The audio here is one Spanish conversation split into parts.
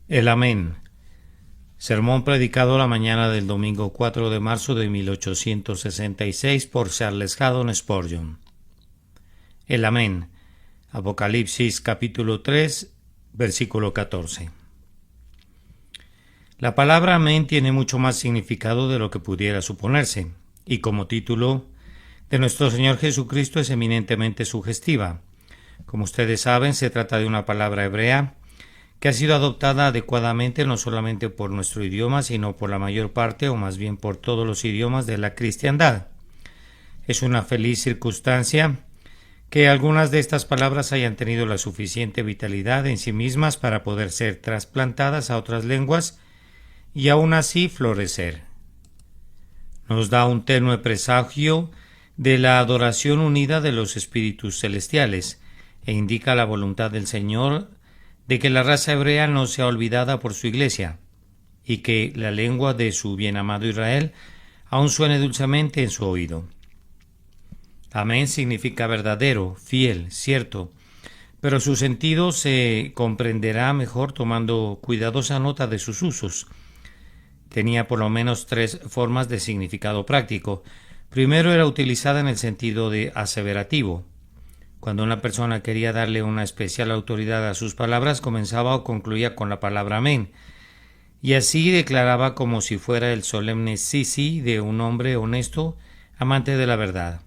El Amén. Sermón predicado la mañana del domingo 4 de marzo de 1866 por Charles Haddon Spurgeon. El Amén. Apocalipsis capítulo 3, versículo 14. La palabra amén tiene mucho más significado de lo que pudiera suponerse, y como título de nuestro Señor Jesucristo es eminentemente sugestiva. Como ustedes saben, se trata de una palabra hebrea que ha sido adoptada adecuadamente no solamente por nuestro idioma, sino por la mayor parte, o más bien por todos los idiomas de la cristiandad. Es una feliz circunstancia que algunas de estas palabras hayan tenido la suficiente vitalidad en sí mismas para poder ser trasplantadas a otras lenguas y aún así florecer. Nos da un tenue presagio de la adoración unida de los espíritus celestiales e indica la voluntad del Señor de que la raza hebrea no sea olvidada por su iglesia y que la lengua de su bien amado Israel aún suene dulcemente en su oído. Amén significa verdadero, fiel, cierto, pero su sentido se comprenderá mejor tomando cuidadosa nota de sus usos. Tenía por lo menos tres formas de significado práctico. Primero, era utilizada en el sentido de aseverativo. Cuando una persona quería darle una especial autoridad a sus palabras, comenzaba o concluía con la palabra amén, y así declaraba como si fuera el solemne sí de un hombre honesto, amante de la verdad.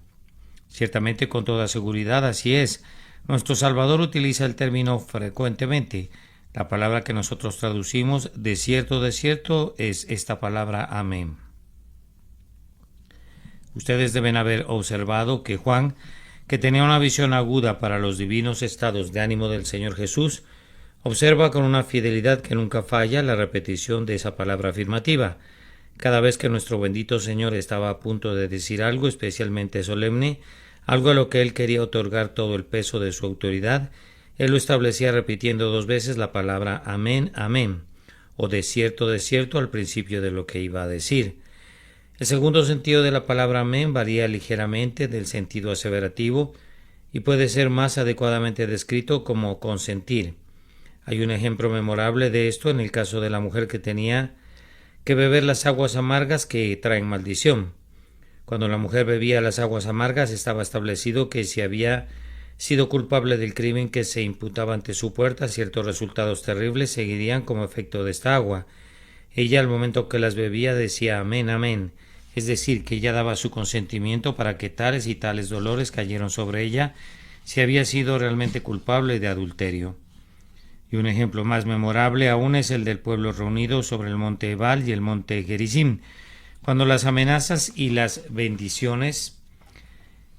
Ciertamente, con toda seguridad, así es. Nuestro Salvador utiliza el término frecuentemente. La palabra que nosotros traducimos de cierto, es esta palabra amén. Ustedes deben haber observado que Juan, que tenía una visión aguda para los divinos estados de ánimo del Señor Jesús, observa con una fidelidad que nunca falla la repetición de esa palabra afirmativa. Cada vez que nuestro bendito Señor estaba a punto de decir algo especialmente solemne, algo a lo que él quería otorgar todo el peso de su autoridad, él lo establecía repitiendo dos veces la palabra amén, amén, o de cierto al principio de lo que iba a decir. El segundo sentido de la palabra amén varía ligeramente del sentido aseverativo y puede ser más adecuadamente descrito como consentir. Hay un ejemplo memorable de esto en el caso de la mujer que tenía que beber las aguas amargas que traen maldición. Cuando la mujer bebía las aguas amargas, estaba establecido que si había sido culpable del crimen que se imputaba ante su puerta, ciertos resultados terribles seguirían como efecto de esta agua. Ella, al momento que las bebía, decía amén, amén, es decir, que ella daba su consentimiento para que tales y tales dolores cayeron sobre ella si había sido realmente culpable de adulterio. Y un ejemplo más memorable aún es el del pueblo reunido sobre el monte Ebal y el monte Gerizim, cuando las amenazas y las bendiciones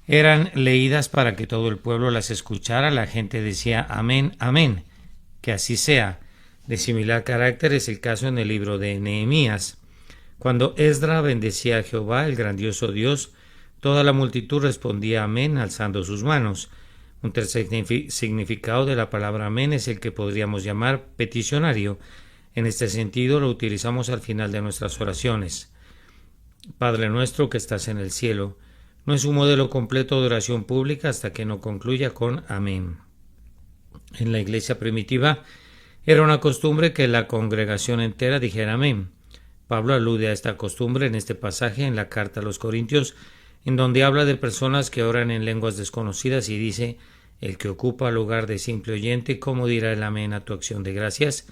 eran leídas para que todo el pueblo las escuchara, la gente decía amén, amén, que así sea. De similar carácter es el caso en el libro de Nehemías. Cuando Esdra bendecía a Jehová, el grandioso Dios, toda la multitud respondía amén alzando sus manos. Un tercer significado de la palabra amén es el que podríamos llamar peticionario. En este sentido lo utilizamos al final de nuestras oraciones. Padre nuestro que estás en el cielo, no es un modelo completo de oración pública hasta que no concluya con amén. En la iglesia primitiva era una costumbre que la congregación entera dijera amén. Pablo alude a esta costumbre en este pasaje en la carta a los Corintios, en donde habla de personas que oran en lenguas desconocidas y dice: el que ocupa lugar de simple oyente, ¿cómo dirá el amén a tu acción de gracias?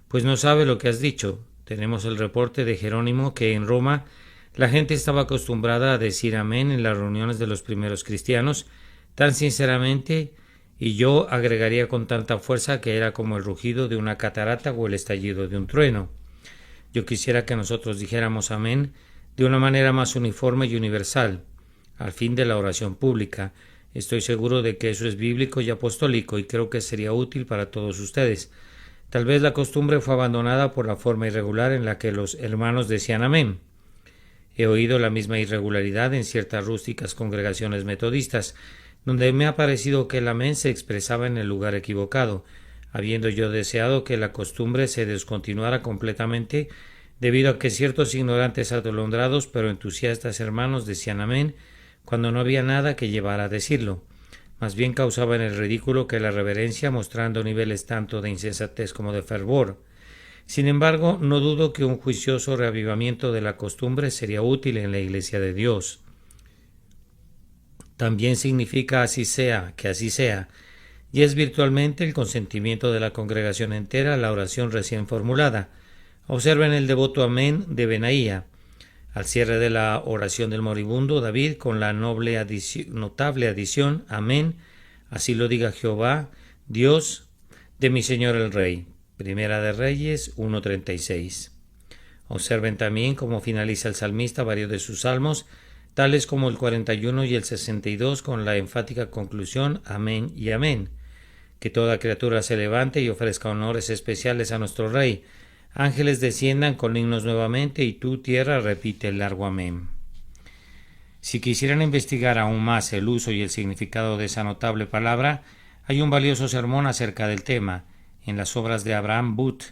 Pues no sabe lo que has dicho. Tenemos el reporte de Jerónimo que en Roma la gente estaba acostumbrada a decir amén en las reuniones de los primeros cristianos, tan sinceramente, y yo agregaría con tanta fuerza que era como el rugido de una catarata o el estallido de un trueno. Yo quisiera que nosotros dijéramos amén de una manera más uniforme y universal, al fin de la oración pública. Estoy seguro de que eso es bíblico y apostólico y creo que sería útil para todos ustedes. Tal vez la costumbre fue abandonada por la forma irregular en la que los hermanos decían amén. He oído la misma irregularidad en ciertas rústicas congregaciones metodistas, donde me ha parecido que el amén se expresaba en el lugar equivocado, habiendo yo deseado que la costumbre se descontinuara completamente, debido a que ciertos ignorantes atolondrados pero entusiastas hermanos decían amén cuando no había nada que llevar a decirlo. Más bien causaban el ridículo que la reverencia, mostrando niveles tanto de insensatez como de fervor. Sin embargo, no dudo que un juicioso reavivamiento de la costumbre sería útil en la Iglesia de Dios. También significa así sea, que así sea, y es virtualmente el consentimiento de la congregación entera a la oración recién formulada. Observen el devoto amén de Benaía. Al cierre de la oración del moribundo, David, con la notable adición, amén, así lo diga Jehová, Dios de mi Señor el Rey. Primera de Reyes 1:36. Observen también cómo finaliza el salmista varios de sus salmos, tales como el 41 y el 62, con la enfática conclusión, amén y amén. Que toda criatura se levante y ofrezca honores especiales a nuestro Rey. Ángeles desciendan con himnos nuevamente y tú, tierra, repite el largo amén. Si quisieran investigar aún más el uso y el significado de esa notable palabra, hay un valioso sermón acerca del tema en las obras de Abraham Booth,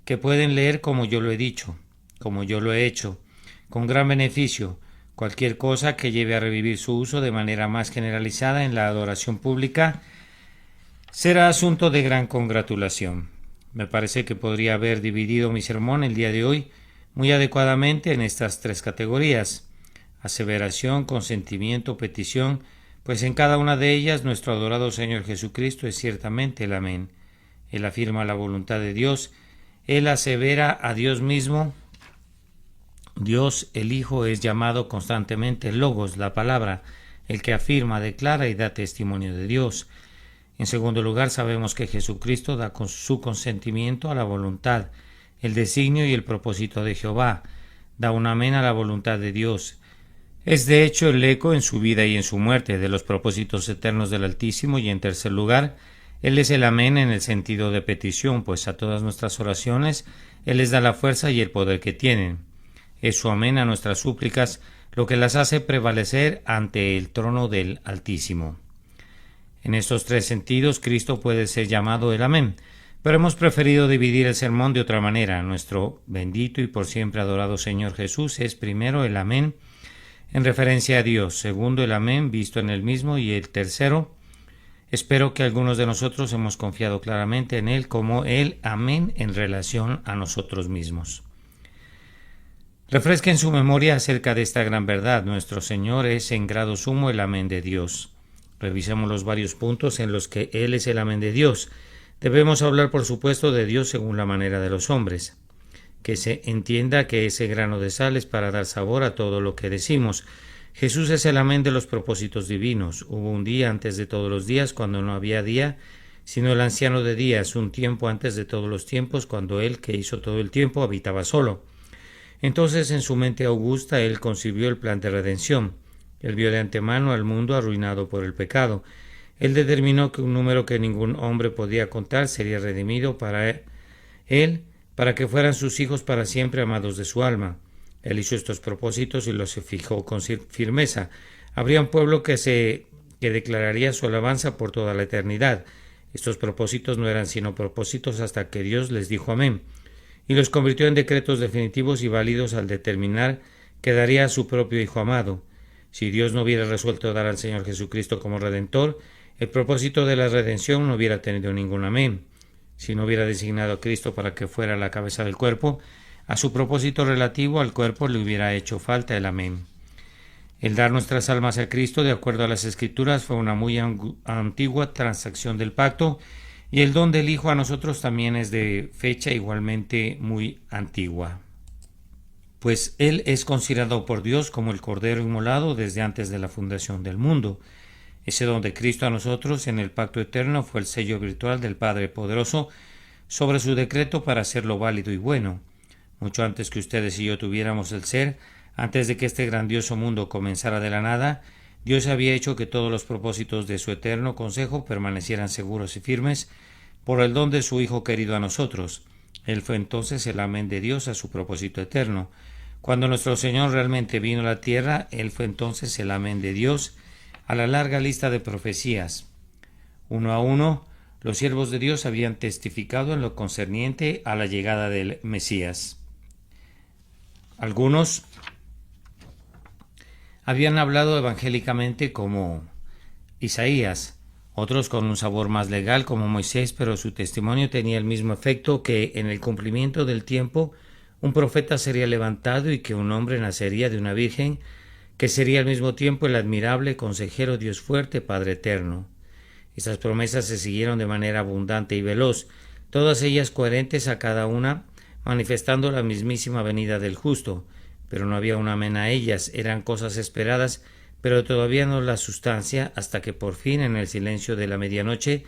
que pueden leer como yo lo he dicho, como yo lo he hecho, con gran beneficio. Cualquier cosa que lleve a revivir su uso de manera más generalizada en la adoración pública será asunto de gran congratulación. Me parece que podría haber dividido mi sermón el día de hoy muy adecuadamente en estas tres categorías: aseveración, consentimiento, petición, pues en cada una de ellas nuestro adorado Señor Jesucristo es ciertamente el amén. Él afirma la voluntad de Dios, Él asevera a Dios mismo. Dios, el Hijo, es llamado constantemente Logos, la palabra, el que afirma, declara y da testimonio de Dios. En segundo lugar, sabemos que Jesucristo da con su consentimiento a la voluntad, el designio y el propósito de Jehová, da un amén a la voluntad de Dios. Es de hecho el eco en su vida y en su muerte de los propósitos eternos del Altísimo. Y en tercer lugar, Él es el amén en el sentido de petición, pues a todas nuestras oraciones Él les da la fuerza y el poder que tienen. Es su amén a nuestras súplicas lo que las hace prevalecer ante el trono del Altísimo. En estos tres sentidos, Cristo puede ser llamado el amén, pero hemos preferido dividir el sermón de otra manera. Nuestro bendito y por siempre adorado Señor Jesús es primero el amén en referencia a Dios, segundo el amén visto en Él mismo, y el tercero, espero que algunos de nosotros hemos confiado claramente en Él como el amén en relación a nosotros mismos. Refresquen su memoria acerca de esta gran verdad. Nuestro Señor es en grado sumo el amén de Dios. Revisemos los varios puntos en los que Él es el amén de Dios. Debemos hablar, por supuesto, de Dios según la manera de los hombres. Que se entienda que ese grano de sal es para dar sabor a todo lo que decimos. Jesús es el amén de los propósitos divinos. Hubo un día antes de todos los días, cuando no había día, sino el anciano de días, un tiempo antes de todos los tiempos, cuando Él, que hizo todo el tiempo, habitaba solo. Entonces, en su mente augusta, Él concibió el plan de redención. Él vio de antemano al mundo arruinado por el pecado. Él determinó que un número que ningún hombre podía contar sería redimido para Él, para que fueran sus hijos para siempre, amados de su alma. Él hizo estos propósitos y los fijó con firmeza. Habría un pueblo que declararía su alabanza por toda la eternidad. Estos propósitos no eran sino propósitos hasta que Dios les dijo amén, y los convirtió en decretos definitivos y válidos al determinar que daría a su propio Hijo amado. Si Dios no hubiera resuelto dar al Señor Jesucristo como Redentor, el propósito de la redención no hubiera tenido ningún amén. Si no hubiera designado a Cristo para que fuera la cabeza del cuerpo, a su propósito relativo al cuerpo le hubiera hecho falta el amén. El dar nuestras almas a Cristo, de acuerdo a las Escrituras, fue una muy antigua transacción del pacto, y el don del Hijo a nosotros también es de fecha igualmente muy antigua, pues Él es considerado por Dios como el Cordero inmolado desde antes de la fundación del mundo. Ese don de Cristo a nosotros en el pacto eterno fue el sello virtual del Padre Poderoso sobre su decreto para hacerlo válido y bueno. Mucho antes que ustedes y yo tuviéramos el ser, antes de que este grandioso mundo comenzara de la nada, Dios había hecho que todos los propósitos de su eterno consejo permanecieran seguros y firmes por el don de su Hijo querido a nosotros. Él fue entonces el amén de Dios a su propósito eterno. Cuando nuestro Señor realmente vino a la tierra, Él fue entonces el amén de Dios a la larga lista de profecías. Uno a uno, los siervos de Dios habían testificado en lo concerniente a la llegada del Mesías. Algunos habían hablado evangélicamente como Isaías, otros con un sabor más legal como Moisés, pero su testimonio tenía el mismo efecto, que en el cumplimiento del tiempo un profeta sería levantado y que un hombre nacería de una virgen, que sería al mismo tiempo el admirable consejero, Dios fuerte, Padre eterno. Estas promesas se siguieron de manera abundante y veloz, todas ellas coherentes a cada una, manifestando la mismísima venida del justo, pero no había un amén a ellas, eran cosas esperadas, pero todavía no la sustancia, hasta que por fin, en el silencio de la medianoche,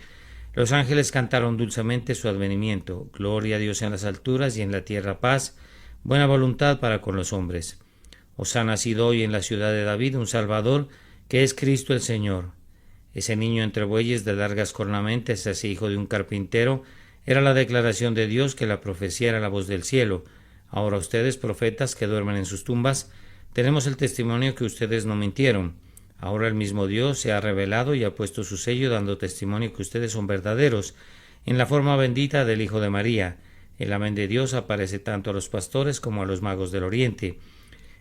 los ángeles cantaron dulcemente su advenimiento: gloria a Dios en las alturas y en la tierra paz, buena voluntad para con los hombres. Os ha nacido hoy en la ciudad de David un Salvador, que es Cristo el Señor. Ese niño entre bueyes de largas cornamentas, ese hijo de un carpintero, era la declaración de Dios, que la profecía era la voz del cielo. Ahora ustedes, profetas que duermen en sus tumbas, tenemos el testimonio que ustedes no mintieron. Ahora el mismo Dios se ha revelado y ha puesto su sello, dando testimonio que ustedes son verdaderos, en la forma bendita del Hijo de María. El amén de Dios aparece tanto a los pastores como a los magos del Oriente.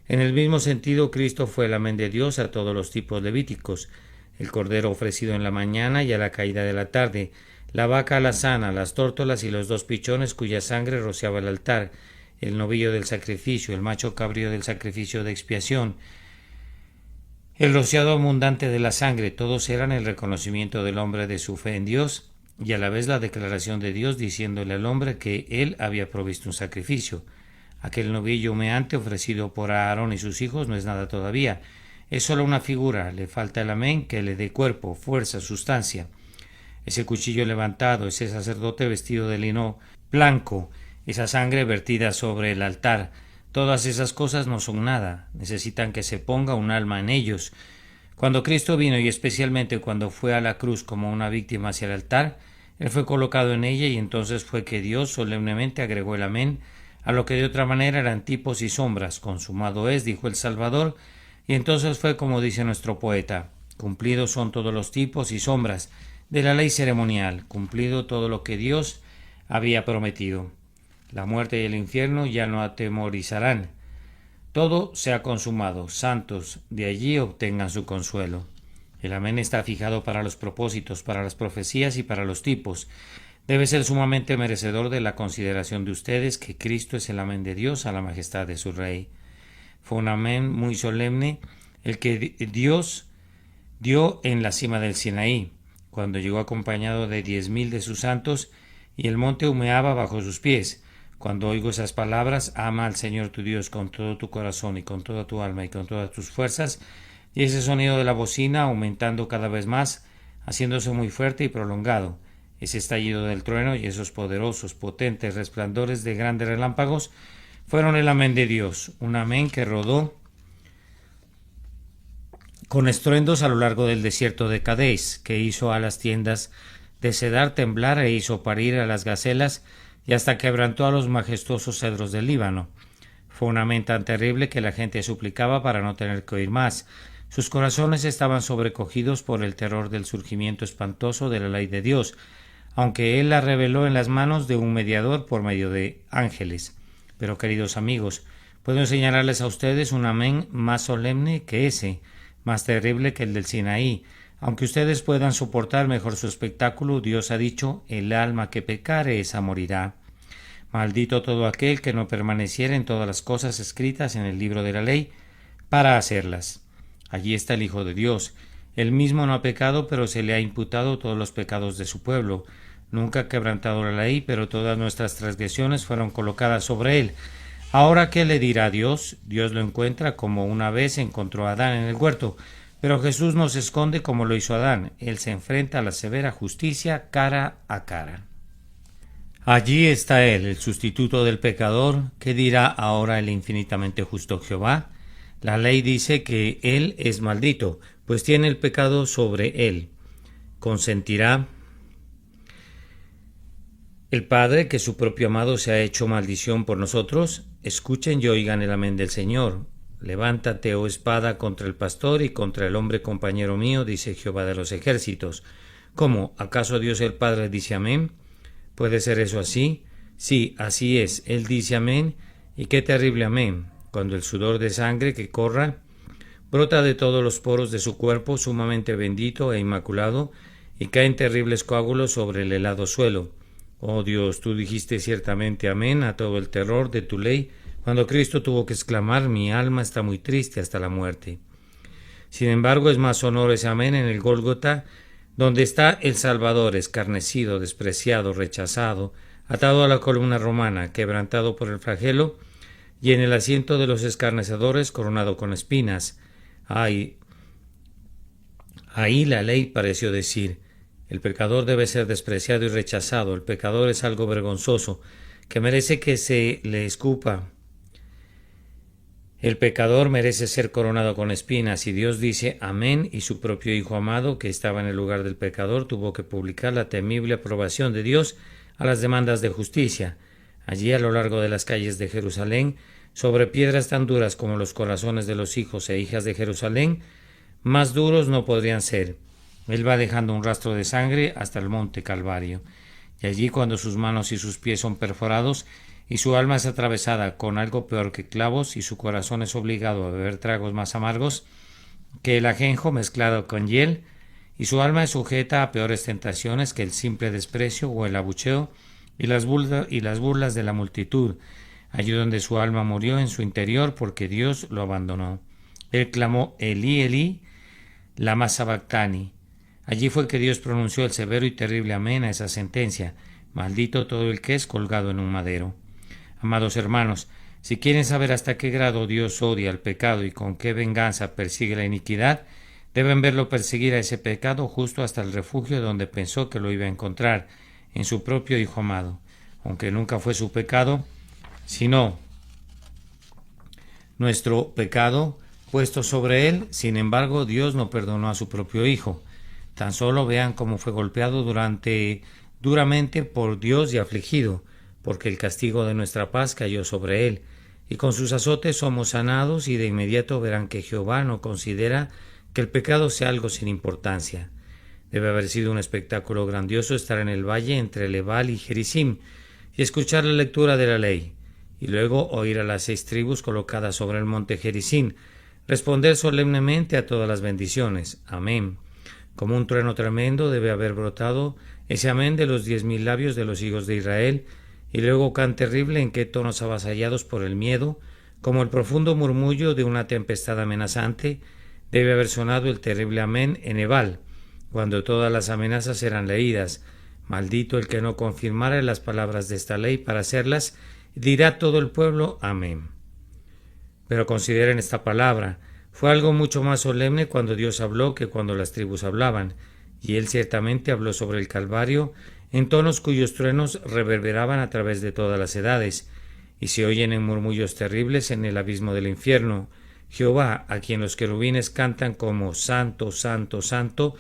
En el mismo sentido, Cristo fue el amén de Dios a todos los tipos levíticos: el cordero ofrecido en la mañana y a la caída de la tarde, la vaca alazana, las tórtolas y los 2 pichones cuya sangre rociaba el altar, el novillo del sacrificio, el macho cabrío del sacrificio de expiación, el rociado abundante de la sangre. Todos eran el reconocimiento del hombre de su fe en Dios y a la vez la declaración de Dios, diciéndole al hombre que él había provisto un sacrificio. Aquel novillo humeante ofrecido por Aarón y sus hijos no es nada todavía, es solo una figura, le falta el amén que le dé cuerpo, fuerza, sustancia. Ese cuchillo levantado, ese sacerdote vestido de lino blanco, esa sangre vertida sobre el altar, todas esas cosas no son nada, necesitan que se ponga un alma en ellos. Cuando Cristo vino, y especialmente cuando fue a la cruz como una víctima hacia el altar, Él fue colocado en ella, y entonces fue que Dios solemnemente agregó el amén a lo que de otra manera eran tipos y sombras. Consumado es, dijo el Salvador, y entonces fue como dice nuestro poeta: cumplidos son todos los tipos y sombras de la ley ceremonial, cumplido todo lo que Dios había prometido. La muerte y el infierno ya no atemorizarán. Todo se ha consumado. Santos, de allí obtengan su consuelo. El amén está fijado para los propósitos, para las profecías y para los tipos. Debe ser sumamente merecedor de la consideración de ustedes que Cristo es el amén de Dios a la majestad de su Rey. Fue un amén muy solemne el que Dios dio en la cima del Sinaí, cuando llegó acompañado de 10,000 de sus santos, y el monte humeaba bajo sus pies. Cuando oigo esas palabras: ama al Señor tu Dios con todo tu corazón y con toda tu alma y con todas tus fuerzas, y ese sonido de la bocina aumentando cada vez más, haciéndose muy fuerte y prolongado, ese estallido del trueno y esos poderosos, potentes resplandores de grandes relámpagos, fueron el amén de Dios, un amén que rodó con estruendos a lo largo del desierto de Cadés, que hizo a las tiendas de Cedar temblar e hizo parir a las gacelas, y hasta quebrantó a los majestuosos cedros del Líbano. Fue un amén tan terrible que la gente suplicaba para no tener que oír más. Sus corazones estaban sobrecogidos por el terror del surgimiento espantoso de la ley de Dios, aunque Él la reveló en las manos de un mediador por medio de ángeles. Pero, queridos amigos, puedo enseñarles a ustedes un amén más solemne que ese, más terrible que el del Sinaí. Aunque ustedes puedan soportar mejor su espectáculo, Dios ha dicho: el alma que pecare, esa morirá. Maldito todo aquel que no permaneciera en todas las cosas escritas en el libro de la ley para hacerlas. Allí está el Hijo de Dios. Él mismo no ha pecado, pero se le ha imputado todos los pecados de su pueblo. Nunca ha quebrantado la ley, pero todas nuestras transgresiones fueron colocadas sobre él. Ahora, ¿qué le dirá Dios? Dios lo encuentra como una vez encontró a Adán en el huerto, pero Jesús no se esconde como lo hizo Adán. Él se enfrenta a la severa justicia cara a cara. Allí está Él, el sustituto del pecador. ¿Qué dirá ahora el infinitamente justo Jehová? La ley dice que Él es maldito, pues tiene el pecado sobre Él. ¿Consentirá el Padre que su propio amado se ha hecho maldición por nosotros? Escuchen y oigan el amén del Señor. Levántate, oh espada, contra el pastor y contra el hombre compañero mío, dice Jehová de los ejércitos. ¿Cómo? ¿Acaso Dios el Padre dice amén? ¿Puede ser eso así? Sí, así es. Él dice amén, y qué terrible amén. Cuando el sudor de sangre que corra brota de todos los poros de su cuerpo sumamente bendito e inmaculado, y caen terribles coágulos sobre el helado suelo. Oh Dios, tú dijiste ciertamente amén a todo el terror de tu ley, cuando Cristo tuvo que exclamar: mi alma está muy triste hasta la muerte. Sin embargo, es más sonoro ese amén en el Gólgota, donde está el Salvador escarnecido, despreciado, rechazado, atado a la columna romana, quebrantado por el flagelo, y en el asiento de los escarnecedores coronado con espinas. Ay, ahí la ley pareció decir: el pecador debe ser despreciado y rechazado, el pecador es algo vergonzoso, que merece que se le escupa. El pecador merece ser coronado con espinas, y Dios dice amén, y su propio Hijo amado, que estaba en el lugar del pecador, tuvo que publicar la temible aprobación de Dios a las demandas de justicia. Allí, a lo largo de las calles de Jerusalén, sobre piedras tan duras como los corazones de los hijos e hijas de Jerusalén, más duros no podrían ser. Él va dejando un rastro de sangre hasta el monte Calvario, y allí, cuando sus manos y sus pies son perforados, y su alma es atravesada con algo peor que clavos, y su corazón es obligado a beber tragos más amargos que el ajenjo mezclado con hiel, y su alma es sujeta a peores tentaciones que el simple desprecio o el abucheo y las burlas de la multitud, allí donde su alma murió en su interior porque Dios lo abandonó. Él clamó: Elí, Elí, lama sabactani. Allí fue que Dios pronunció el severo y terrible amén a esa sentencia: maldito todo el que es colgado en un madero. Amados hermanos, si quieren saber hasta qué grado Dios odia el pecado y con qué venganza persigue la iniquidad, deben verlo perseguir a ese pecado justo hasta el refugio donde pensó que lo iba a encontrar, en su propio Hijo amado, aunque nunca fue su pecado, sino nuestro pecado puesto sobre él. Sin embargo, Dios no perdonó a su propio Hijo. Tan solo vean cómo fue golpeado duramente por Dios y afligido, porque el castigo de nuestra paz cayó sobre él, y con sus azotes somos sanados, y de inmediato verán que Jehová no considera que el pecado sea algo sin importancia. Debe haber sido un espectáculo grandioso estar en el valle entre Lebal y Gerizim, y escuchar la lectura de la ley, y luego oír a las 6 tribus colocadas sobre el monte Gerizim responder solemnemente a todas las bendiciones. Amén. Como un trueno tremendo debe haber brotado ese amén de los 10.000 labios de los hijos de Israel, y luego can terrible en que tonos avasallados por el miedo, como el profundo murmullo de una tempestad amenazante, debe haber sonado el terrible amén en Ebal, cuando todas las amenazas eran leídas. Maldito el que no confirmara las palabras de esta ley para hacerlas, dirá todo el pueblo amén. Pero consideren esta palabra: fue algo mucho más solemne cuando Dios habló que cuando las tribus hablaban, y él ciertamente habló sobre el Calvario en tonos cuyos truenos reverberaban a través de todas las edades, y se oyen en murmullos terribles en el abismo del infierno. Jehová, a quien los querubines cantan como Santo, Santo, Santo,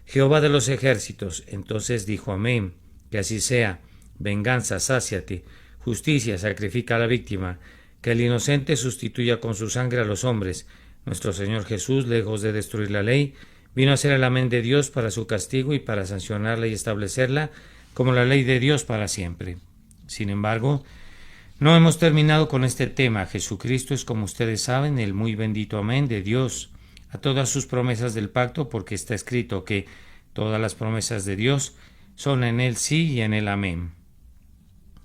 Jehová de los ejércitos. Entonces dijo amén, que así sea. Venganza, sáciate. Justicia, sacrifica a la víctima. Que el inocente sustituya con su sangre a los hombres. Nuestro Señor Jesús, lejos de destruir la ley, vino a ser el amén de Dios para su castigo y para sancionarla y establecerla como la ley de Dios para siempre. Sin embargo, no hemos terminado con este tema. Jesucristo es, como ustedes saben, el muy bendito amén de Dios a todas sus promesas del pacto, porque está escrito que todas las promesas de Dios son en él sí y en él amén.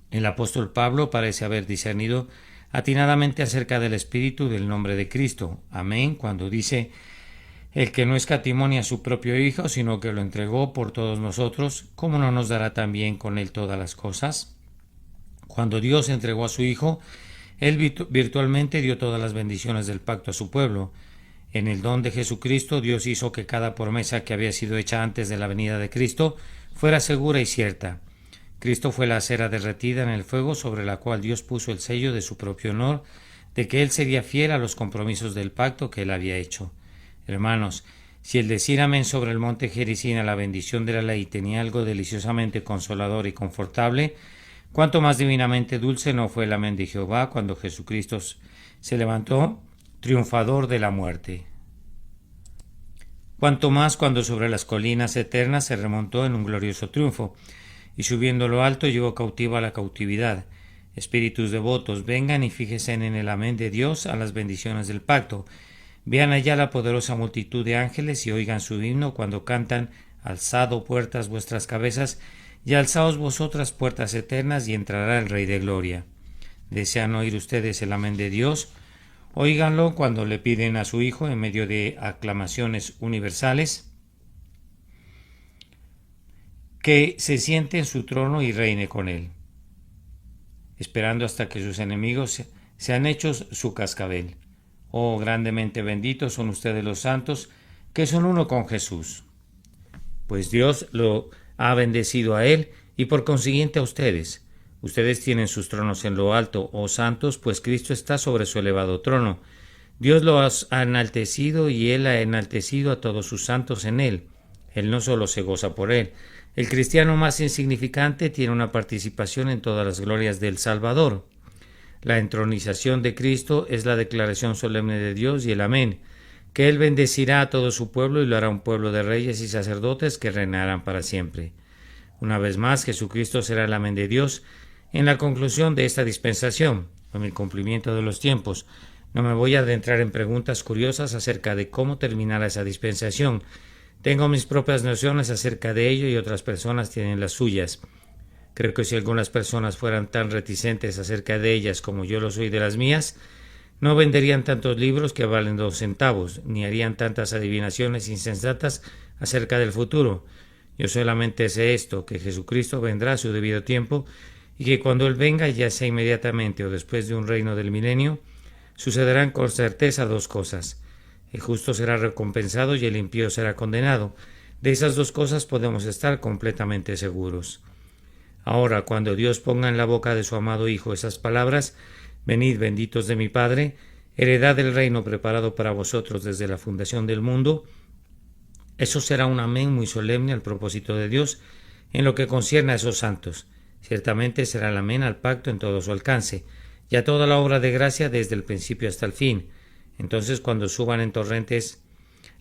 El apóstol Pablo parece haber discernido atinadamente acerca del espíritu del nombre de Cristo, amén, cuando dice: el que no escatimó ni a su propio Hijo, sino que lo entregó por todos nosotros, ¿cómo no nos dará también con él todas las cosas? Cuando Dios entregó a su Hijo, él virtualmente dio todas las bendiciones del pacto a su pueblo. En el don de Jesucristo, Dios hizo que cada promesa que había sido hecha antes de la venida de Cristo fuera segura y cierta. Cristo fue la cera derretida en el fuego sobre la cual Dios puso el sello de su propio honor, de que él sería fiel a los compromisos del pacto que él había hecho. Hermanos, si el decir amén sobre el monte Gerizim a la bendición de la ley tenía algo deliciosamente consolador y confortable, cuánto más divinamente dulce no fue el amén de Jehová cuando Jesucristo se levantó triunfador de la muerte. Cuanto más cuando sobre las colinas eternas se remontó en un glorioso triunfo, y subiendo lo alto llevó cautiva a la cautividad. Espíritus devotos, vengan y fíjense en el amén de Dios a las bendiciones del pacto. Vean allá la poderosa multitud de ángeles y oigan su himno cuando cantan Alzado puertas vuestras cabezas, y alzaos vosotras puertas eternas, y entrará el Rey de Gloria. ¿Desean oír ustedes el amén de Dios? Óiganlo cuando le piden a su Hijo, en medio de aclamaciones universales, que se siente en su trono y reine con él, esperando hasta que sus enemigos sean hechos su cascabel. Oh, grandemente benditos son ustedes los santos, que son uno con Jesús. Pues Dios lo ha bendecido a él y por consiguiente a ustedes. Ustedes tienen sus tronos en lo alto, oh santos, pues Cristo está sobre su elevado trono. Dios los ha enaltecido y él ha enaltecido a todos sus santos en él. Él no solo se goza por él. El cristiano más insignificante tiene una participación en todas las glorias del Salvador. La entronización de Cristo es la declaración solemne de Dios y el amén, que Él bendecirá a todo su pueblo y lo hará un pueblo de reyes y sacerdotes que reinarán para siempre. Una vez más, Jesucristo será el amén de Dios en la conclusión de esta dispensación, en el cumplimiento de los tiempos. No me voy a adentrar en preguntas curiosas acerca de cómo terminará esa dispensación. Tengo mis propias nociones acerca de ello y otras personas tienen las suyas. Creo que si algunas personas fueran tan reticentes acerca de ellas como yo lo soy de las mías, no venderían tantos libros que valen 2 centavos, ni harían tantas adivinaciones insensatas acerca del futuro. Yo solamente sé esto, que Jesucristo vendrá a su debido tiempo y que cuando Él venga, ya sea inmediatamente o después de un reino del milenio, sucederán con certeza 2 cosas. El justo será recompensado y el impío será condenado. De esas 2 cosas podemos estar completamente seguros. Ahora, cuando Dios ponga en la boca de su amado Hijo esas palabras, venid benditos de mi Padre, heredad del reino preparado para vosotros desde la fundación del mundo, eso será un amén muy solemne al propósito de Dios en lo que concierne a esos santos. Ciertamente será el amén al pacto en todo su alcance, y a toda la obra de gracia desde el principio hasta el fin. Entonces, cuando suban en torrentes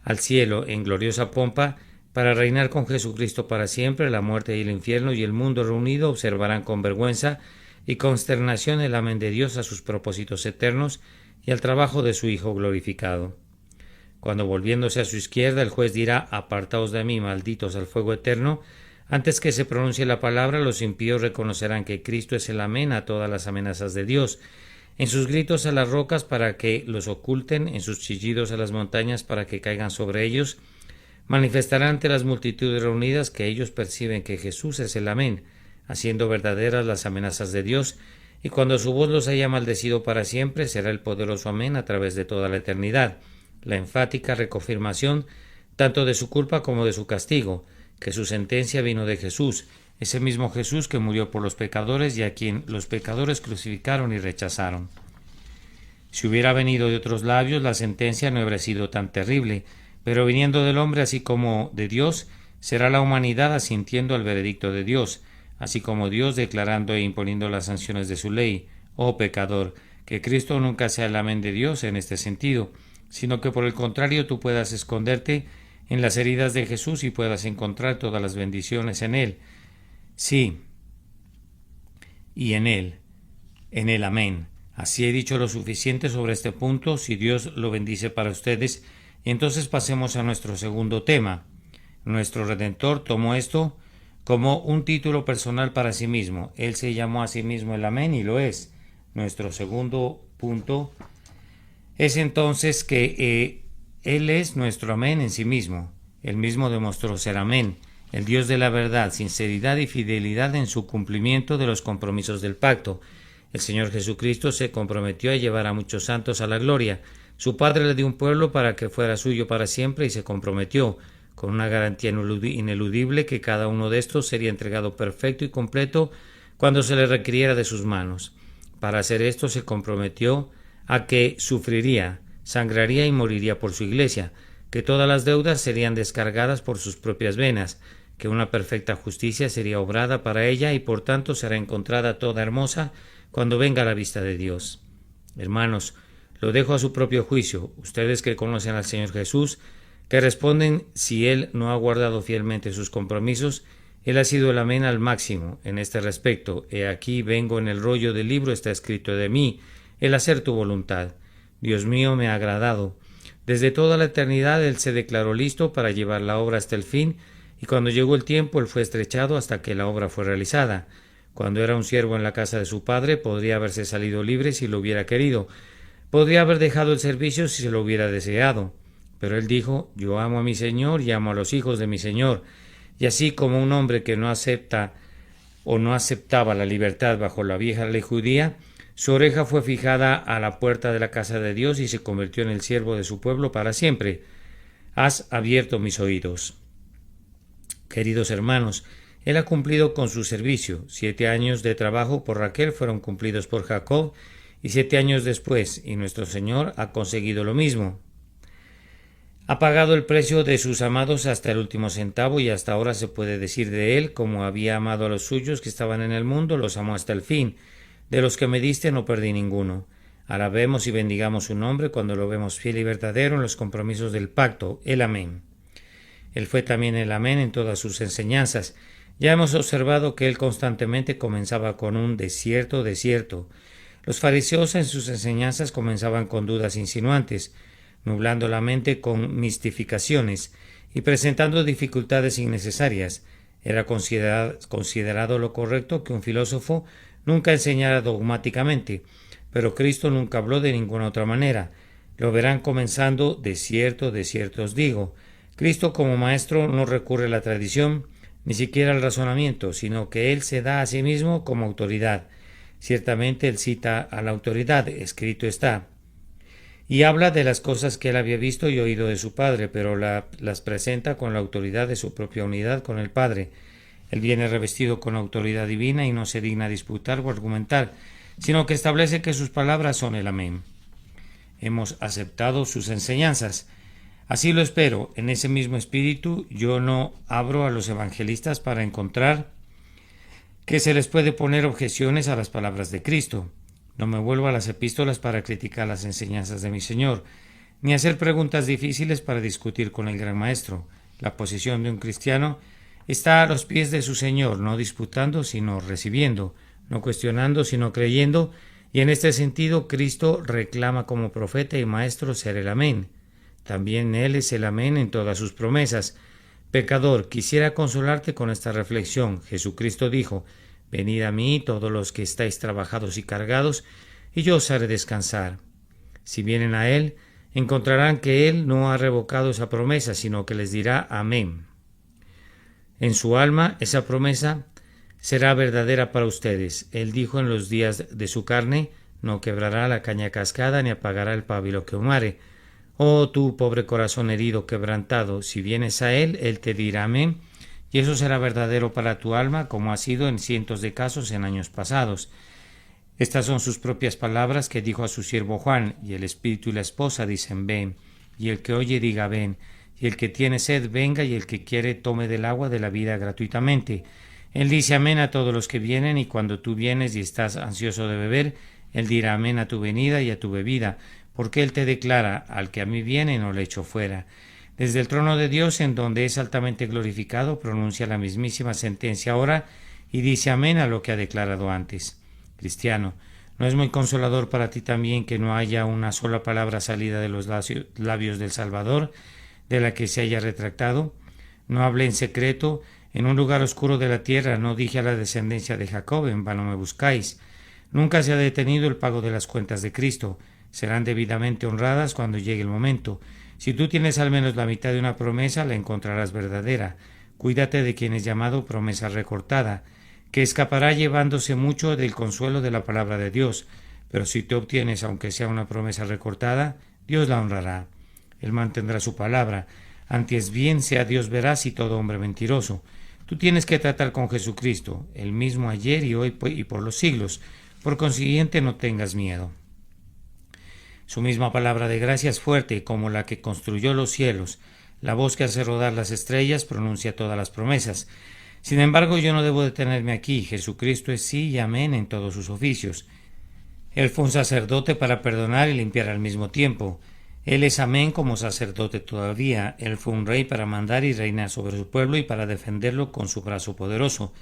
al cielo en gloriosa pompa, para reinar con Jesucristo para siempre, la muerte y el infierno y el mundo reunido observarán con vergüenza y consternación el amén de Dios a sus propósitos eternos y al trabajo de su Hijo glorificado. Cuando volviéndose a su izquierda el juez dirá: apartaos de mí, malditos, al fuego eterno, antes que se pronuncie la palabra, los impíos reconocerán que Cristo es el amén a todas las amenazas de Dios, en sus gritos a las rocas para que los oculten, en sus chillidos a las montañas para que caigan sobre ellos. Manifestarán ante las multitudes reunidas que ellos perciben que Jesús es el amén, haciendo verdaderas las amenazas de Dios, y cuando su voz los haya maldecido para siempre, será el poderoso amén a través de toda la eternidad, la enfática reconfirmación tanto de su culpa como de su castigo, que su sentencia vino de Jesús, ese mismo Jesús que murió por los pecadores y a quien los pecadores crucificaron y rechazaron. Si hubiera venido de otros labios, la sentencia no habría sido tan terrible, pero viniendo del hombre así como de Dios, será la humanidad asintiendo al veredicto de Dios, así como Dios declarando e imponiendo las sanciones de su ley. Oh pecador, que Cristo nunca sea el amén de Dios en este sentido, sino que por el contrario tú puedas esconderte en las heridas de Jesús y puedas encontrar todas las bendiciones en Él. Sí, y en Él amén. Así he dicho lo suficiente sobre este punto, si Dios lo bendice para ustedes. Y entonces pasemos a nuestro segundo tema. Nuestro Redentor tomó esto como un título personal para sí mismo. Él se llamó a sí mismo el amén y lo es. Nuestro segundo punto es entonces que Él es nuestro amén en sí mismo. Él mismo demostró ser amén, el Dios de la verdad, sinceridad y fidelidad en su cumplimiento de los compromisos del pacto. El Señor Jesucristo se comprometió a llevar a muchos santos a la gloria. Su Padre le dio un pueblo para que fuera suyo para siempre y se comprometió, con una garantía ineludible, que cada uno de estos sería entregado perfecto y completo cuando se le requiriera de sus manos. Para hacer esto se comprometió a que sufriría, sangraría y moriría por su iglesia, que todas las deudas serían descargadas por sus propias venas, que una perfecta justicia sería obrada para ella y por tanto será encontrada toda hermosa cuando venga a la vista de Dios. Hermanos, lo dejo a su propio juicio, ustedes que conocen al Señor Jesús, que responden si Él no ha guardado fielmente sus compromisos. Él ha sido el amén al máximo en este respecto. He aquí vengo, en el rollo del libro está escrito de mí, el hacer tu voluntad. Dios mío, me ha agradado. Desde toda la eternidad Él se declaró listo para llevar la obra hasta el fin y cuando llegó el tiempo él fue estrechado hasta que la obra fue realizada. Cuando era un siervo en la casa de su padre, podría haberse salido libre si lo hubiera querido. Podría haber dejado el servicio si se lo hubiera deseado. Pero él dijo: yo amo a mi Señor y amo a los hijos de mi Señor. Y así como un hombre que no acepta o no aceptaba la libertad bajo la vieja ley judía, su oreja fue fijada a la puerta de la casa de Dios y se convirtió en el siervo de su pueblo para siempre. Has abierto mis oídos. Queridos hermanos, él ha cumplido con su servicio. 7 años de trabajo por Raquel fueron cumplidos por Jacob, y 7 años después, y nuestro Señor ha conseguido lo mismo. Ha pagado el precio de sus amados hasta el último centavo, y hasta ahora se puede decir de él: como había amado a los suyos que estaban en el mundo, los amó hasta el fin. De los que me diste no perdí ninguno. Alabemos y bendigamos su nombre cuando lo vemos fiel y verdadero en los compromisos del pacto, el amén. Él fue también el amén en todas sus enseñanzas. Ya hemos observado que él constantemente comenzaba con un desierto, desierto. Los fariseos en sus enseñanzas comenzaban con dudas insinuantes, nublando la mente con mistificaciones y presentando dificultades innecesarias. Era considerado lo correcto que un filósofo nunca enseñara dogmáticamente, pero Cristo nunca habló de ninguna otra manera. Lo verán comenzando: de cierto os digo. Cristo como maestro no recurre a la tradición, ni siquiera al razonamiento, sino que él se da a sí mismo como autoridad. Ciertamente él cita a la autoridad: escrito está. Y habla de las cosas que él había visto y oído de su Padre, pero las presenta con la autoridad de su propia unidad con el Padre. Él viene revestido con autoridad divina y no se digna disputar o argumentar, sino que establece que sus palabras son el amén. Hemos aceptado sus enseñanzas. Así lo espero. En ese mismo espíritu yo no abro a los evangelistas para encontrar que se les puede poner objeciones a las palabras de Cristo. No me vuelvo a las epístolas para criticar las enseñanzas de mi Señor, ni hacer preguntas difíciles para discutir con el gran Maestro. La posición de un cristiano está a los pies de su Señor, no disputando sino recibiendo, no cuestionando sino creyendo, y en este sentido Cristo reclama como profeta y maestro ser el amén. También él es el amén en todas sus promesas. Pecador, quisiera consolarte con esta reflexión. Jesucristo dijo: venid a mí todos los que estáis trabajados y cargados, y yo os haré descansar. Si vienen a él, encontrarán que él no ha revocado esa promesa, sino que les dirá amén. En su alma esa promesa será verdadera para ustedes. Él dijo en los días de su carne: no quebrará la caña cascada ni apagará el pábilo que humare. Oh tú, pobre corazón herido, quebrantado, si vienes a él, él te dirá amén, y eso será verdadero para tu alma, como ha sido en cientos de casos en años pasados. Estas son sus propias palabras que dijo a su siervo Juan: y el espíritu y la esposa dicen ven, y el que oye diga ven, y el que tiene sed venga, y el que quiere tome del agua de la vida gratuitamente. Él dice amén a todos los que vienen, y cuando tú vienes y estás ansioso de beber, él dirá amén a tu venida y a tu bebida, porque él te declara: al que a mí viene no le echo fuera. Desde el trono de Dios, en donde es altamente glorificado, pronuncia la mismísima sentencia ahora y dice amén a lo que ha declarado antes. Cristiano, ¿no es muy consolador para ti también que no haya una sola palabra salida de los labios del Salvador de la que se haya retractado? No hablé en secreto, en un lugar oscuro de la tierra, no dije a la descendencia de Jacob: en vano me buscáis. Nunca se ha detenido el pago de las cuentas de Cristo. Serán debidamente honradas cuando llegue el momento. Si tú tienes al menos la mitad de una promesa, la encontrarás verdadera. Cuídate de quien es llamado promesa recortada, que escapará llevándose mucho del consuelo de la palabra de Dios. Pero si tú obtienes, aunque sea una promesa recortada, Dios la honrará. Él mantendrá su palabra. Antes bien sea Dios veraz y todo hombre mentiroso. Tú tienes que tratar con Jesucristo, el mismo ayer y hoy y por los siglos. Por consiguiente, no tengas miedo. Su misma palabra de gracia es fuerte como la que construyó los cielos. La voz que hace rodar las estrellas pronuncia todas las promesas. Sin embargo, yo no debo detenerme aquí. Jesucristo es sí y amén en todos sus oficios. Él fue un sacerdote para perdonar y limpiar al mismo tiempo. Él es amén como sacerdote todavía. Él fue un rey para mandar y reinar sobre su pueblo y para defenderlo con su brazo poderoso.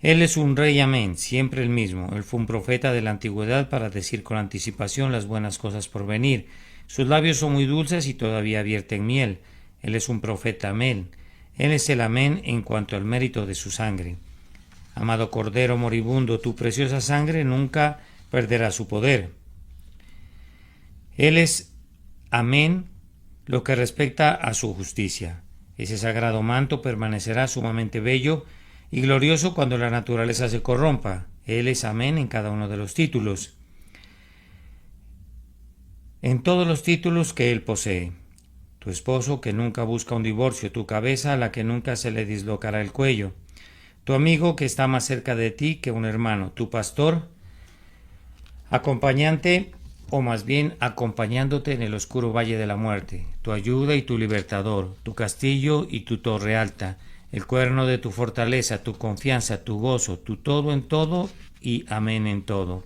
Él es un rey amén, siempre el mismo. Él fue un profeta de la antigüedad para decir con anticipación las buenas cosas por venir. Sus labios son muy dulces y todavía vierten miel. Él es un profeta amén. Él es el amén en cuanto al mérito de su sangre. Amado Cordero moribundo, tu preciosa sangre nunca perderá su poder. Él es amén lo que respecta a su justicia. Ese sagrado manto permanecerá sumamente bello y glorioso cuando la naturaleza se corrompa. Él es amén en cada uno de los títulos, en todos los títulos que él posee. Tu esposo que nunca busca un divorcio, tu cabeza a la que nunca se le dislocará el cuello, tu amigo que está más cerca de ti que un hermano, tu pastor, acompañante o más bien acompañándote en el oscuro valle de la muerte, tu ayuda y tu libertador, tu castillo y tu torre alta, el cuerno de tu fortaleza, tu confianza, tu gozo, tu todo en todo y amén en todo.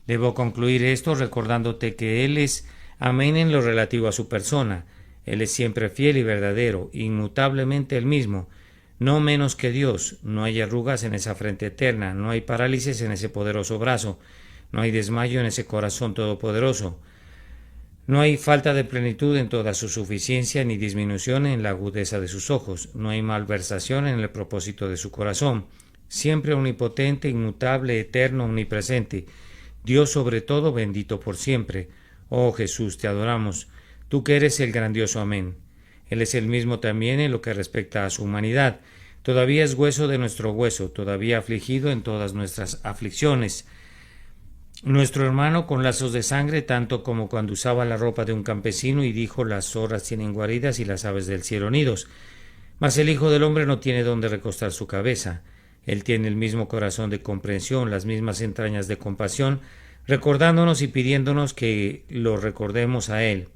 Debo concluir esto recordándote que Él es amén en lo relativo a su persona. Él es siempre fiel y verdadero, inmutablemente el mismo, no menos que Dios. No hay arrugas en esa frente eterna, no hay parálisis en ese poderoso brazo, no hay desmayo en ese corazón todopoderoso. No hay falta de plenitud en toda su suficiencia, ni disminución en la agudeza de sus ojos. No hay malversación en el propósito de su corazón. Siempre omnipotente, inmutable, eterno, omnipresente. Dios sobre todo, bendito por siempre. Oh Jesús, te adoramos, tú que eres el grandioso amén. Él es el mismo también en lo que respecta a su humanidad. Todavía es hueso de nuestro hueso, todavía afligido en todas nuestras aflicciones. Nuestro hermano con lazos de sangre, tanto como cuando usaba la ropa de un campesino y dijo: las zorras tienen guaridas y las aves del cielo nidos. Mas el Hijo del Hombre no tiene donde recostar su cabeza. Él tiene el mismo corazón de comprensión, las mismas entrañas de compasión, recordándonos y pidiéndonos que lo recordemos a Él.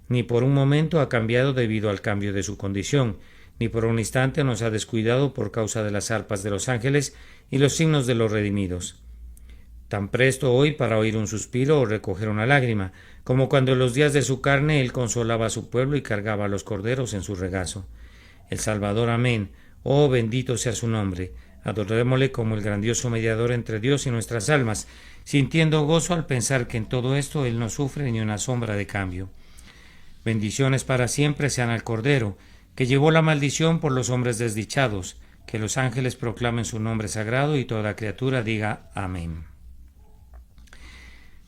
Ni por un momento ha cambiado debido al cambio de su condición, ni por un instante nos ha descuidado por causa de las arpas de los ángeles y los signos de los redimidos. Tan presto hoy para oír un suspiro o recoger una lágrima, como cuando en los días de su carne Él consolaba a su pueblo y cargaba a los corderos en su regazo. El Salvador, amén. Oh, bendito sea su nombre. Adorémosle como el grandioso mediador entre Dios y nuestras almas, sintiendo gozo al pensar que en todo esto Él no sufre ni una sombra de cambio. Bendiciones para siempre sean al Cordero, que llevó la maldición por los hombres desdichados, que los ángeles proclamen su nombre sagrado y toda criatura diga amén.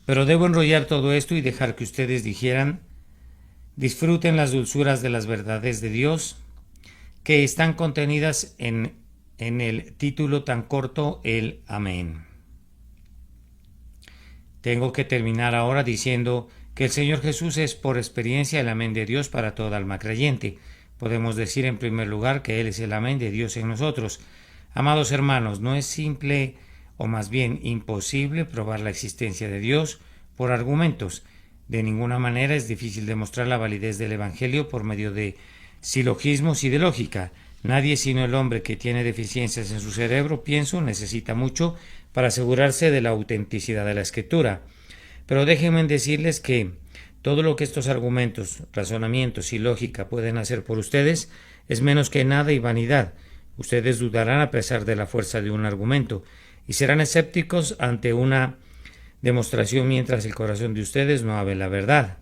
Pero debo enrollar todo esto y dejar que ustedes dijeran: disfruten las dulzuras de las verdades de Dios que están contenidas en el título tan corto, el amén. Tengo que terminar ahora diciendo que el Señor Jesús es por experiencia el amén de Dios para toda alma creyente. Podemos decir en primer lugar que Él es el amén de Dios en nosotros. Amados hermanos, no es simple o más bien imposible probar la existencia de Dios por argumentos. De ninguna manera es difícil demostrar la validez del Evangelio por medio de silogismos y de lógica. Nadie sino el hombre que tiene deficiencias en su cerebro, pienso, necesita mucho para asegurarse de la autenticidad de la Escritura. Pero déjenme decirles que todo lo que estos argumentos, razonamientos y lógica pueden hacer por ustedes es menos que nada y vanidad. Ustedes dudarán a pesar de la fuerza de un argumento y serán escépticos ante una demostración mientras el corazón de ustedes no hable la verdad.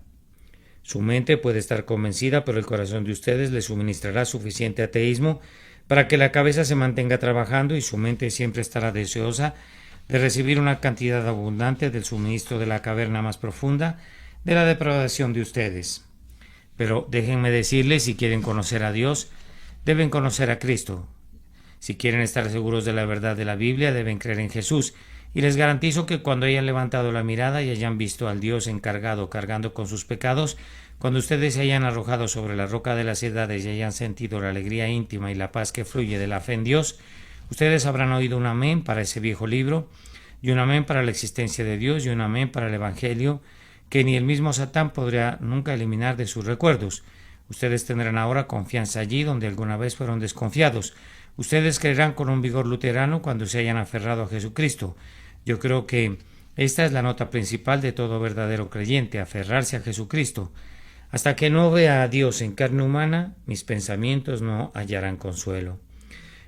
Su mente puede estar convencida, pero el corazón de ustedes les suministrará suficiente ateísmo para que la cabeza se mantenga trabajando y su mente siempre estará deseosa de recibir una cantidad abundante del suministro de la caverna más profunda de la depravación de ustedes. Pero déjenme decirles, si quieren conocer a Dios, deben conocer a Cristo. Si quieren estar seguros de la verdad de la Biblia, deben creer en Jesús. Y les garantizo que cuando hayan levantado la mirada y hayan visto al Dios encargado cargando con sus pecados, cuando ustedes se hayan arrojado sobre la roca de las edades y hayan sentido la alegría íntima y la paz que fluye de la fe en Dios, ustedes habrán oído un amén para ese viejo libro, y un amén para la existencia de Dios, y un amén para el Evangelio, que ni el mismo Satán podrá nunca eliminar de sus recuerdos. Ustedes tendrán ahora confianza allí donde alguna vez fueron desconfiados. Ustedes creerán con un vigor luterano cuando se hayan aferrado a Jesucristo. Yo creo que esta es la nota principal de todo verdadero creyente: aferrarse a Jesucristo. Hasta que no vea a Dios en carne humana, mis pensamientos no hallarán consuelo.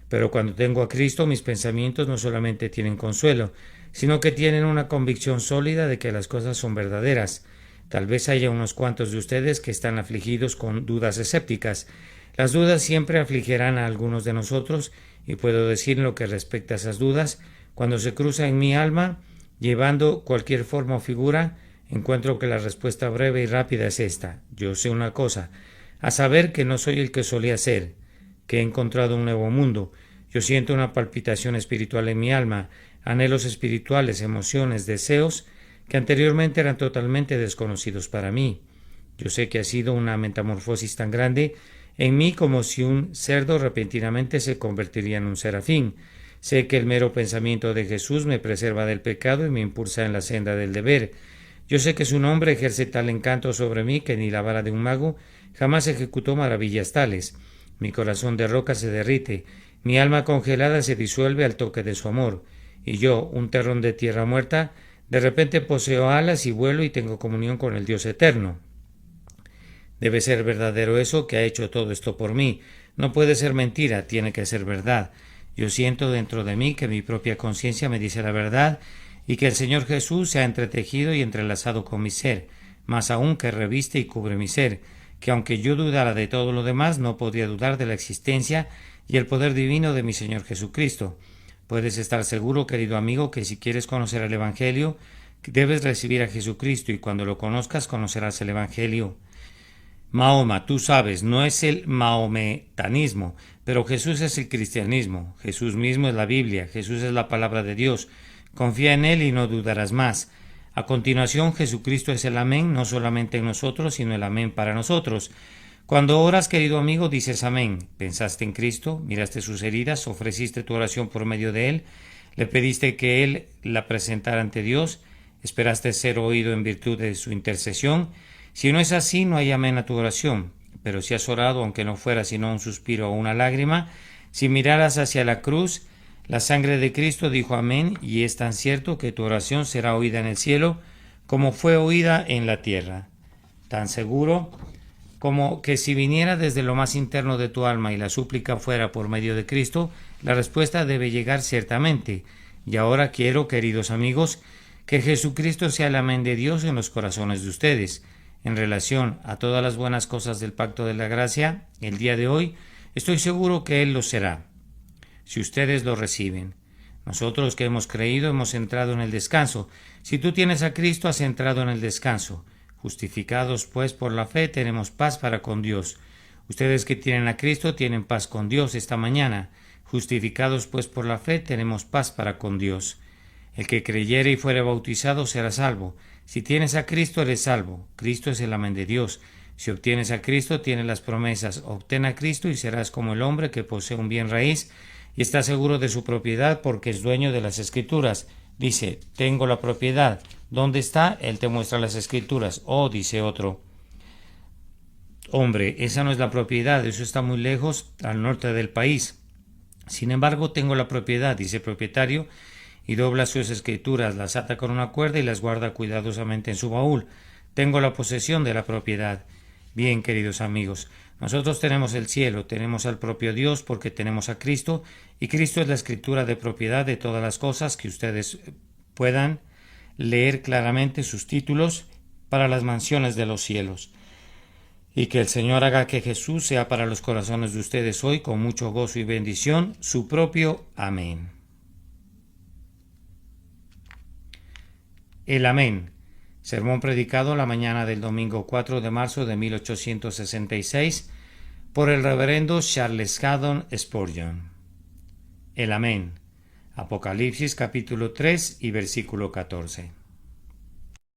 Pero cuando tengo a Cristo, mis pensamientos no solamente tienen consuelo, sino que tienen una convicción sólida de que las cosas son verdaderas. Tal vez haya unos cuantos de ustedes que están afligidos con dudas escépticas, Las dudas siempre afligirán a algunos de nosotros, y puedo decir en lo que respecta a esas dudas, cuando se cruza en mi alma, llevando cualquier forma o figura, encuentro que la respuesta breve y rápida es esta: yo sé una cosa, a saber que no soy el que solía ser, que he encontrado un nuevo mundo. Yo siento una palpitación espiritual en mi alma, anhelos espirituales, emociones, deseos que anteriormente eran totalmente desconocidos para mí. Yo sé que ha sido una metamorfosis tan grande en mí como si un cerdo repentinamente se convertiría en un serafín. Sé que el mero pensamiento de Jesús me preserva del pecado y me impulsa en la senda del deber. Yo sé que su nombre ejerce tal encanto sobre mí que ni la vara de un mago jamás ejecutó maravillas tales. Mi corazón de roca se derrite, mi alma congelada se disuelve al toque de su amor, y yo, un terrón de tierra muerta, de repente poseo alas y vuelo y tengo comunión con el Dios eterno. Debe ser verdadero eso, que ha hecho todo esto por mí. No puede ser mentira, tiene que ser verdad. Yo siento dentro de mí que mi propia conciencia me dice la verdad y que el Señor Jesús se ha entretejido y entrelazado con mi ser, más aún que reviste y cubre mi ser, que aunque yo dudara de todo lo demás, no podría dudar de la existencia y el poder divino de mi Señor Jesucristo. Puedes estar seguro, querido amigo, que si quieres conocer el Evangelio, debes recibir a Jesucristo, y cuando lo conozcas conocerás el Evangelio. Mahoma, tú sabes, no es el mahometanismo, pero Jesús es el cristianismo. Jesús mismo es la Biblia, Jesús es la palabra de Dios. Confía en Él y no dudarás más. A continuación, Jesucristo es el amén, no solamente en nosotros, sino el amén para nosotros. Cuando oras, querido amigo, dices amén. Pensaste en Cristo, miraste sus heridas, ofreciste tu oración por medio de Él, le pediste que Él la presentara ante Dios, esperaste ser oído en virtud de su intercesión. Si no es así, no hay amén a tu oración. Pero si has orado, aunque no fuera sino un suspiro o una lágrima, si miraras hacia la cruz, la sangre de Cristo dijo amén, y es tan cierto que tu oración será oída en el cielo como fue oída en la tierra. Tan seguro como que si viniera desde lo más interno de tu alma y la súplica fuera por medio de Cristo, la respuesta debe llegar ciertamente. Y ahora quiero, queridos amigos, que Jesucristo sea el amén de Dios en los corazones de ustedes. En relación a todas las buenas cosas del pacto de la gracia, el día de hoy, estoy seguro que Él lo será, si ustedes lo reciben. Nosotros que hemos creído hemos entrado en el descanso. Si tú tienes a Cristo, has entrado en el descanso. Justificados pues por la fe, tenemos paz para con Dios. Ustedes que tienen a Cristo tienen paz con Dios esta mañana. Justificados pues por la fe, tenemos paz para con Dios. El que creyere y fuere bautizado será salvo. Si tienes a Cristo, eres salvo. Cristo es el amén de Dios. Si obtienes a Cristo, tienes las promesas. Obtén a Cristo y serás como el hombre que posee un bien raíz y está seguro de su propiedad porque es dueño de las Escrituras. Dice, tengo la propiedad. ¿Dónde está? Él te muestra las Escrituras. Oh, dice otro. Hombre, esa no es la propiedad, eso está muy lejos, al norte del país. Sin embargo, tengo la propiedad, dice el propietario, y dobla sus escrituras, las ata con una cuerda y las guarda cuidadosamente en su baúl. Tengo la posesión de la propiedad. Bien, queridos amigos, nosotros tenemos el cielo, tenemos al propio Dios porque tenemos a Cristo, y Cristo es la escritura de propiedad de todas las cosas que ustedes puedan leer claramente sus títulos para las mansiones de los cielos. Y que el Señor haga que Jesús sea para los corazones de ustedes hoy, con mucho gozo y bendición, su propio amén. El amén. Sermón predicado la mañana del domingo 4 de marzo de 1866 por el reverendo Charles Haddon Spurgeon. El amén. Apocalipsis capítulo 3 y versículo 14.